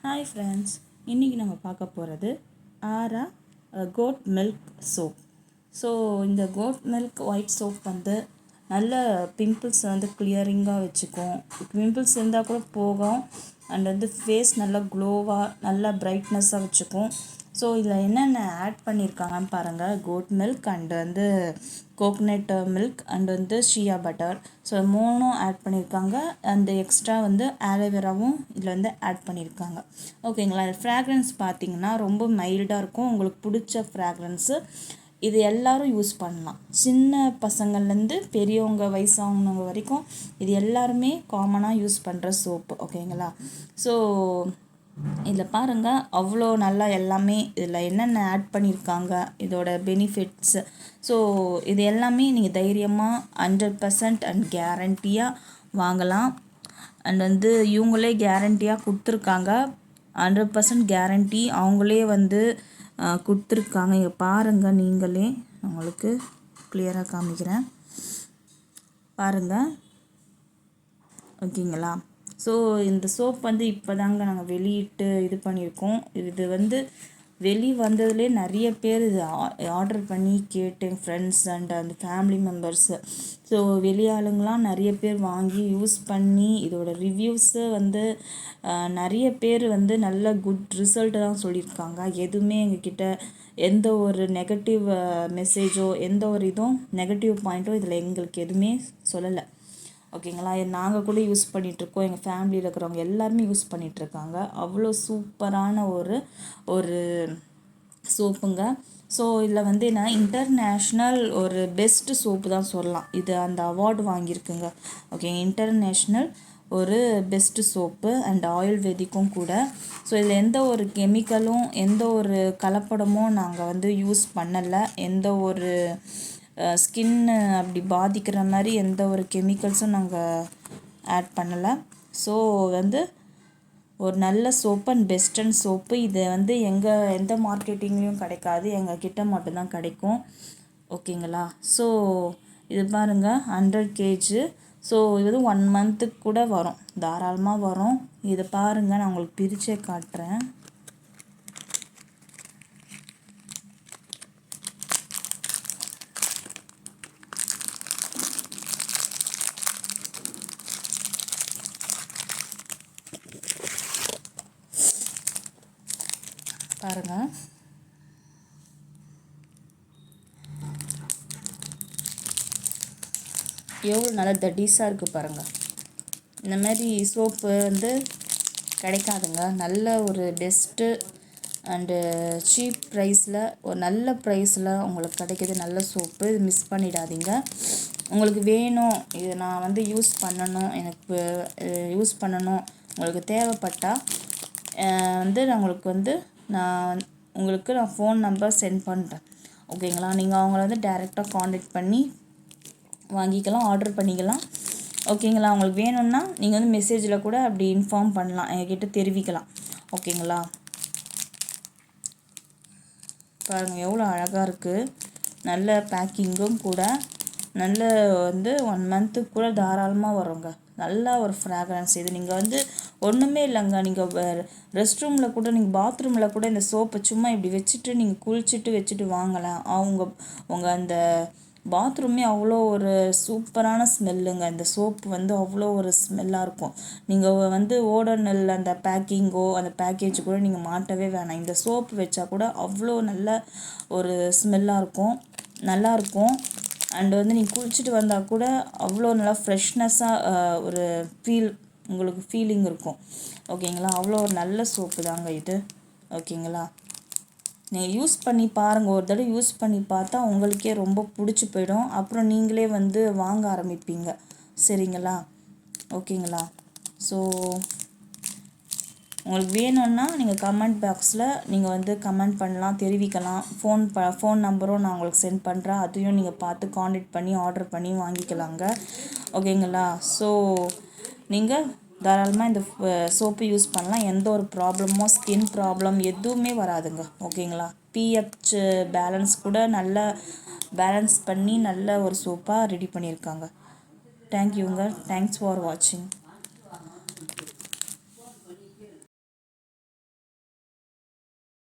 Hi friends, இன்றைக்கி நம்ம பார்க்க போகிறது ஆரா கோட் மில்க் சோப். ஸோ இந்த கோட் மில்க் ஒயிட் சோப் வந்து நல்ல பிம்பிள்ஸ் வந்து கிளியரிங்காக வச்சுக்கும். பிம்பிள்ஸ் இருந்தால் கூட போகும். அண்ட் வந்து ஃபேஸ் நல்லா க்ளோவாக நல்லா பிரைட்னஸாக வச்சுக்கும். ஸோ இதில் என்னென்ன ஆட் பண்ணியிருக்காங்கன்னு பாருங்கள். கோட் மில்க் அண்டு வந்து கோகனட் மில்க் அண்ட் வந்து ஷியா பட்டர். ஸோ மூணும் ஆட் பண்ணியிருக்காங்க. அண்டு எக்ஸ்ட்ரா வந்து ஆலோவேராவும் இதில் வந்து ஆட் பண்ணியிருக்காங்க. ஓகேங்களா. ஃப்ராக்ரன்ஸ் பார்த்திங்கன்னா ரொம்ப மைல்டாக இருக்கும். உங்களுக்கு பிடிச்ச ஃப்ராக்ரன்ஸு இது எல்லோரும் யூஸ் பண்ணலாம். சின்ன பசங்கள்லேருந்து பெரியவங்க வயசானவங்க வரைக்கும் இது எல்லாருமே காமனாக யூஸ் பண்ணுற சோப்பு. ஓகேங்களா. ஸோ இதில் பாருங்கள், அவ்வளோ நல்லா எல்லாமே இதில் என்னென்ன ஆட் பண்ணியிருக்காங்க, இதோட பெனிஃபிட்ஸ். ஸோ இது எல்லாமே நீங்கள் தைரியமாக 100% அண்ட் கேரண்டியாக வாங்கலாம். அண்ட் வந்து இவங்களே கேரண்டியாக கொடுத்துருக்காங்க. 100% கேரண்டி அவங்களே வந்து கொடுத்துருக்காங்க. இங்கே பாருங்கள், நீங்களே உங்களுக்கு கிளியராக காமிக்கிறேன் பாருங்கள். ஓகேங்களா. ஸோ இந்த சோப் வந்து இப்போ தாங்க நாங்கள் வெளியிட்டு இது பண்ணியிருக்கோம். இது வந்து வந்ததுலேயே நிறைய பேர் இது ஆர்டர் பண்ணி கேட்டு ஃப்ரெண்ட்ஸ் அண்ட் அந்த ஃபேமிலி மெம்பர்ஸு. ஸோ வெளியாளுங்களாம் நிறைய பேர் வாங்கி யூஸ் பண்ணி இதோட ரிவ்யூஸு வந்து நிறைய பேர் வந்து நல்ல குட் ரிசல்ட்டு தான் சொல்லியிருக்காங்க. எதுவுமே எங்ககிட்ட எந்த ஒரு நெகட்டிவ் மெசேஜோ எந்த ஒரு இதுவும் நெகட்டிவ் பாயிண்ட்டோ இதில் எங்களுக்கு எதுவுமே சொல்லலை. ஓகேங்களா. நாங்கள் கூட யூஸ் பண்ணிகிட்ருக்கோம். எங்கள் ஃபேமிலியில் இருக்கிறவங்க எல்லாருமே யூஸ் பண்ணிகிட்ருக்காங்க. அவ்வளோ சூப்பரான ஒரு சோப்புங்க. ஸோ இதில் வந்து என்ன இன்டர்நேஷ்னல் ஒரு பெஸ்ட்டு சோப்பு தான் சொல்லலாம். இது அந்த அவார்டு வாங்கியிருக்குங்க. ஓகே, இன்டர்நேஷ்னல் ஒரு பெஸ்ட்டு சோப்பு அண்ட் ஆயுர்வேதிக்கும் கூட. ஸோ இதில் எந்த ஒரு கெமிக்கலும் எந்த ஒரு கலப்படமும் நாங்கள் வந்து யூஸ் பண்ணலை. எந்த ஒரு ஸ்கின்னு அப்படி பாதிக்கிற மாதிரி எந்த ஒரு கெமிக்கல்ஸும் நாங்கள் ஆட் பண்ணலை. ஸோ வந்து ஒரு நல்ல சோப்பு அண்ட் பெஸ்டன் சோப்பு. இது வந்து எந்த மார்க்கெட்டிங்லேயும் கிடைக்காது, எங்கள் கிட்ட மட்டும்தான் கிடைக்கும். ஓகேங்களா. ஸோ இது பாருங்கள், 100 kg. ஸோ இது 1 மந்த்துக்கு கூட வரும், தாராளமாக வரும். இதை பாருங்கள், நான் உங்களுக்கு பிரிச்சே காட்டுறேன். பாருங்கள், எவ்வளோ நல்லா தடிஸாக இருக்குது பாருங்கள். இந்த மாதிரி சோப்பு வந்து கிடைக்காதுங்க. நல்ல ஒரு பெஸ்ட்டு அண்டு சீப் ப்ரைஸில் ஒரு நல்ல ப்ரைஸில் உங்களுக்கு கிடைக்கிது நல்ல சோப்பு. இது மிஸ் பண்ணிடாதீங்க. உங்களுக்கு வேணும், இது நான் வந்து யூஸ் பண்ணணும், எனக்கு யூஸ் பண்ணணும் உங்களுக்கு தேவைப்பட்டால் வந்து நான் உங்களுக்கு ஃபோன் நம்பர் சென்ட் பண்ணுறேன். ஓகேங்களா. நீங்கள் அவங்கள வந்து டைரெக்டாக காண்டாக்ட் பண்ணி வாங்கிக்கலாம், ஆர்டர் பண்ணிக்கலாம். ஓகேங்களா. உங்களுக்கு வேணும்னா நீங்கள் வந்து மெசேஜில் கூட அப்படி இன்ஃபார்ம் பண்ணலாம், எங்ககிட்ட தெரிவிக்கலாம். ஓகேங்களா. பாருங்கள் எவ்வளோ அழகாக இருக்குது. நல்ல பேக்கிங்கும் கூட. நல்ல வந்து 1 மந்த்துக்கு கூட தாராளமாக வருங்க. நல்லா ஒரு ஃப்ராக்ரன்ஸ். இது நீங்கள் வந்து ஒன்றுமே இல்லைங்க. நீங்கள் ரெஸ்ட் ரூமில் கூட, நீங்கள் பாத்ரூமில் கூட இந்த சோப்பை சும்மா இப்படி வச்சுட்டு நீங்கள் குளிச்சுட்டு வச்சுட்டு வாங்கலாம். உங்கள் அந்த பாத்ரூமே அவ்வளோ ஒரு சூப்பரான ஸ்மெல்லுங்க. இந்த சோப்பு வந்து அவ்வளோ ஒரு ஸ்மெல்லாக இருக்கும். நீங்கள் வந்து ஓடோனில் அந்த பேக்கிங்கோ அந்த பேக்கேஜ் கூட நீங்கள் மாட்டவே வேணாம். இந்த சோப்பு வச்சா கூட அவ்வளோ நல்ல ஒரு ஸ்மெல்லாக இருக்கும், நல்லாயிருக்கும். அண்டு வந்து நீங்கள் குளிச்சுட்டு வந்தால் கூட அவ்வளோ நல்லா ஃப்ரெஷ்னஸ்ஸாக ஒரு உங்களுக்கு ஃபீலிங் இருக்கும். ஓகேங்களா. அவ்வளோ ஒரு நல்ல சோப்பு தாங்க இது. ஓகேங்களா. நீங்கள் யூஸ் பண்ணி பாருங்கள். ஒரு தடவை யூஸ் பண்ணி பார்த்தா உங்களுக்கே ரொம்ப பிடிச்சி போயிடும். அப்புறம் நீங்களே வந்து வாங்க ஆரம்பிப்பீங்க. சரிங்களா. ஓகேங்களா. ஸோ உங்களுக்கு வேணும்னா நீங்கள் கமெண்ட் பாக்ஸில் நீங்கள் வந்து கமெண்ட் பண்ணலாம், தெரிவிக்கலாம். ஃபோன் நம்பரும் நான் உங்களுக்கு சென்ட் பண்ணுறேன். அதையும் நீங்கள் பார்த்து காண்டாக்ட் பண்ணி ஆர்டர் பண்ணி வாங்கிக்கலாங்க. ஓகேங்களா. ஸோ நீங்கள் தாராளமாக இந்த சோப்பு யூஸ் பண்ணலாம். எந்த ஒரு ப்ராப்ளமோ ஸ்கின் ப்ராப்ளம் எதுவுமே வராதுங்க. ஓகேங்களா. பிஹெச் பேலன்ஸ் கூட நல்லா பேலன்ஸ் பண்ணி நல்ல ஒரு சோப்பாக ரெடி பண்ணியிருக்காங்க. தேங்க்யூங்க. தேங்க்ஸ் ஃபார் வாட்சிங்.